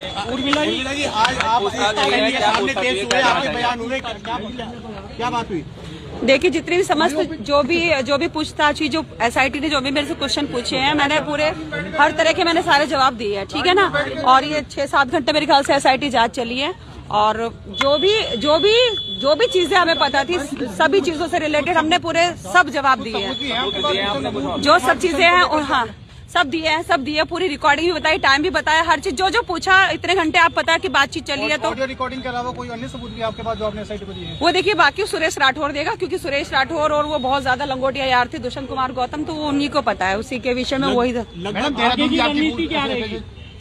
उर्मिला जी, आज आप सामने पेश हुए, आपके बयान हुए, क्या बात हुई? देखिए, जितनी भी समस्त जो भी पूछताछ हुई, जो एसआईटी ने जो भी मेरे से क्वेश्चन पूछे हैं, मैंने पूरे हर तरह के मैंने सारे जवाब दिए हैं, ठीक है ना। और ये 6-7 घंटे मेरे ख्याल से एसआईटी जांच चली है और जो भी चीजें हमें पता थी, सभी चीजों से रिलेटेड हमने पूरे सब जवाब दिए हैं, जो सब चीजें हैं। और हाँ, सब दिए, पूरी रिकॉर्डिंग भी बताई, टाइम भी बताया, हर चीज जो पूछा। इतने घंटे आप पता है कि बातचीत चली है। तो ऑडियो रिकॉर्डिंग के अलावा कोई अन्य सबूत भी आपके पास जो आपने एसआईटी को दिए हैं? वो देखिए, बाकी सुरेश राठौर देगा, क्योंकि सुरेश राठौर और वो बहुत ज्यादा लंगोटिया यार थे, दुष्यंत कुमार गौतम, तो वो उन्हीं को पता है, उसी के विषय में वही।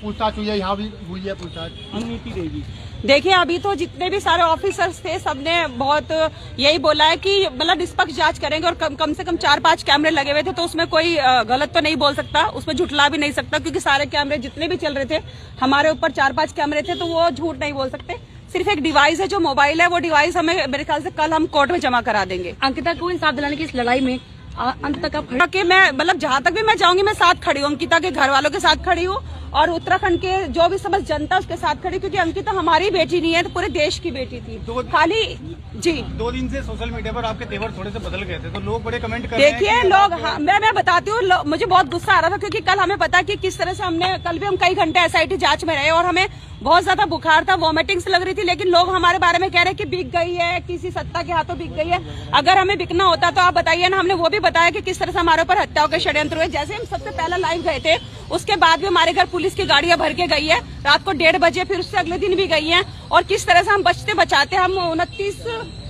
पूछताछ हुई है, यहाँ भी हुई है पूछताछ, रणनीति रहेगी। देखिए, अभी तो जितने भी सारे ऑफिसर्स थे, सबने बहुत यही बोला है कि मतलब निष्पक्ष जांच करेंगे और कम से कम 4-5 कैमरे लगे हुए थे, तो उसमें कोई गलत तो नहीं बोल सकता, उसमें झुठला भी नहीं सकता, क्योंकि सारे कैमरे जितने भी चल रहे थे, हमारे ऊपर 4-5 कैमरे थे, तो वो झूठ नहीं बोल सकते। सिर्फ एक डिवाइस है, जो मोबाइल है, वो डिवाइस हमें मेरे ख्याल से कल हम कोर्ट में जमा करा देंगे। अंकिता को इंसाफ दिलाने की इस लड़ाई में अंत तक आप कि मैं मतलब जहाँ तक भी मैं जाऊंगी, मैं साथ खड़ी हूँ, अंकिता के घर वालों के साथ खड़ी हूँ और उत्तराखंड के जो भी समस्त जनता उसके साथ खड़ी, क्योंकि अंकिता हमारी बेटी नहीं है, तो पूरे देश की बेटी थी। खाली जी 2 दिन से सोशल मीडिया पर आपके तेवर थोड़े से बदल गए थे, तो लोग बड़े कमेंट कर रहे हैं। देखिए लोग, हाँ, मैं बताती हूँ, मुझे बहुत गुस्सा आ रहा था, क्योंकि कल हमें पता कि किस तरह से कल भी हम कई घंटे एसआईटी जांच में रहे और हमें बहुत ज्यादा बुखार था, वॉमिटिंग्स लग रही थी, लेकिन लोग हमारे बारे में कह रहे हैं कि बिक गई है, किसी सत्ता के हाथों बिक गई है। अगर हमें बिकना होता तो आप बताइए ना। हमने वो भी बताया कि किस तरह से हमारे ऊपर हत्याओं के षड्यंत्र हुए। जैसे हम सबसे पहला लाइव गए थे, उसके बाद भी हमारे घर पुलिस की गाड़ियां भर के गई है, रात को 1:30 बजे, फिर उससे अगले दिन भी गई है। और किस तरह से हम बचते बचाते हम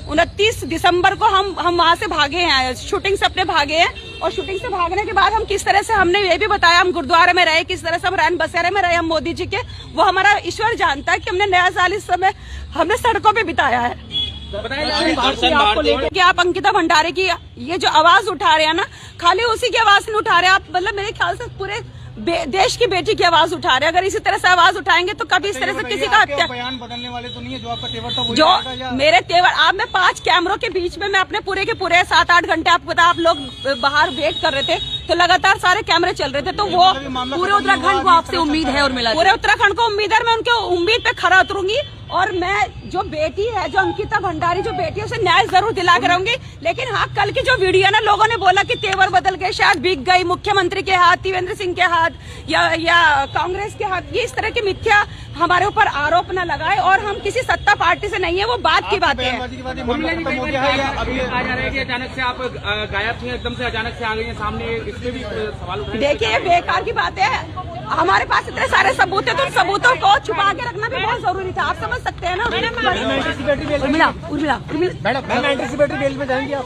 29 दिसंबर को हम वहां से भागे हैं, शूटिंग से अपने भागे हैं। और शूटिंग से भागने के बाद हम किस तरह से, हमने ये भी बताया, हम गुरुद्वारे में रहे, किस तरह से हम रैन बसेरे में रहे, हम मोदी जी के, वो हमारा ईश्वर जानता है कि हमने नया साल इस समय हमने सड़कों पे बिताया है। कि आप अंकिता भंडारे की ये जो आवाज उठा रहे हैं ना, खाली उसी की आवाज नहीं उठा रहे आप, मतलब मेरे ख्याल से पूरे देश की बेटी की आवाज उठा रहे हैं। अगर इसी तरह से आवाज उठाएंगे तो कभी इस तरह से किसी का हत्या, बयान बदलने वाले तो नहीं है, जो आपका तेवर था जो मेरे तेवर, आप में 5 कैमरों के बीच में मैं अपने पूरे के पूरे 7-8 घंटे, आपको पता, आप लोग बाहर वेट कर रहे थे, तो लगातार सारे कैमरे चल रहे थे, तो वो पूरे उत्तराखंड को आपसे उम्मीद है और मिला, पूरे उत्तराखंड को उम्मीद है, मैं उनके उम्मीद पे खरा उतरूंगी। और मैं जो बेटी है, जो अंकिता भंडारी जो बेटी है, उसे न्याय जरूर दिला कर रहूंगी। लेकिन हाँ, कल की जो वीडियो है ना, लोगों ने बोला कि तेवर बदल गए, शायद बिक गई, मुख्यमंत्री के हाथ, त्रिवेंद्र सिंह के हाथ या कांग्रेस के हाथ, ये इस तरह की मिथ्या हमारे ऊपर आरोप न लगाए। और हम किसी सत्ता पार्टी से नहीं है, वो बात की बात है। अचानक से आप गायब थी, एकदम से अचानक से आ गई हैं सामने, इसमें भी सवाल उठाए। देखिए, बेकार की बात है, हमारे पास इतने सारे सबूत है, तो उन सबूतों को छुपा के रखना भी बहुत जरूरी था, आप समझ सकते हैं ना। मैडम एंटीसिपेटरी बेल में जाएंगे आप?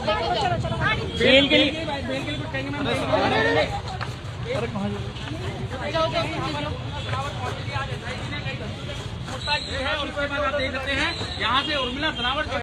बेल के लिए कुछ कहेंगे मैम? और उसके बाद आप देख सकते हैं यहाँ से उर्मिला सनावट